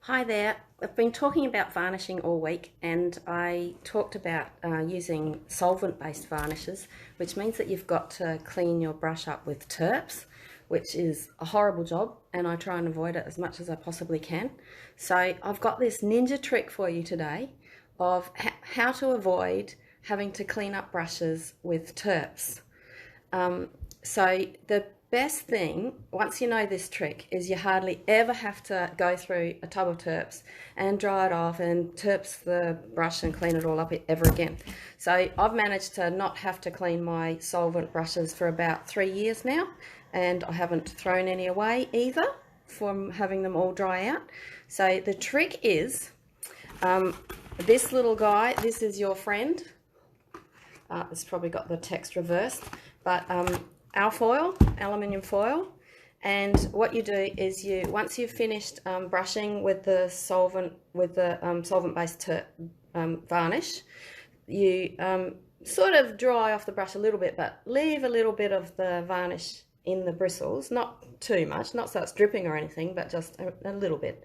Hi there. I've been talking about varnishing all week, and I talked about using solvent-based varnishes, which means that you've got to clean your brush up with Turps, which is a horrible job, and I try and avoid it as much as I possibly can. So I've got this ninja trick for you today of how to avoid having to clean up brushes with Turps. So the best thing, once you know this trick, is you hardly ever have to go through a tub of Turps and dry it off and Turps the brush and clean it all up ever again. So I've managed to not have to clean my solvent brushes for about 3 years now, and I haven't thrown any away either from having them all dry out. So the trick is this little guy. This is your friend. It's probably got the text reversed, but aluminium foil. And what you do is once you've finished brushing with the solvent-based varnish, you sort of dry off the brush a little bit, but leave a little bit of the varnish in the bristles, not too much, not so it's dripping or anything, but just a little bit.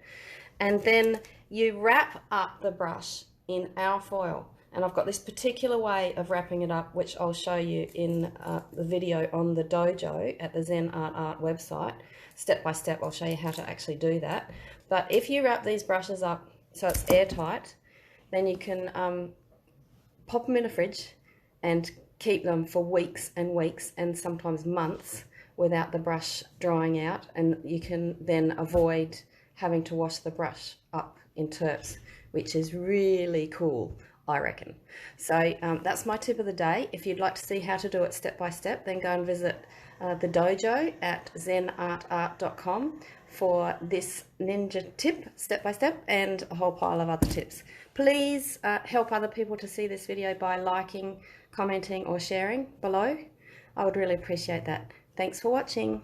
And then you wrap up the brush in alfoil. And I've got this particular way of wrapping it up, which I'll show you in the video on the dojo at the Zen Art website. Step by step, I'll show you how to actually do that. But if you wrap these brushes up so it's airtight, then you can pop them in a fridge and keep them for weeks and weeks and sometimes months without the brush drying out. And you can then avoid having to wash the brush up in Turps, which is really cool, I reckon. So that's my tip of the day. If you'd like to see how to do it step by step, then go and visit the dojo at zenartart.com for this ninja tip step by step and a whole pile of other tips. Please help other people to see this video by liking, commenting or sharing below. I would really appreciate that. Thanks for watching.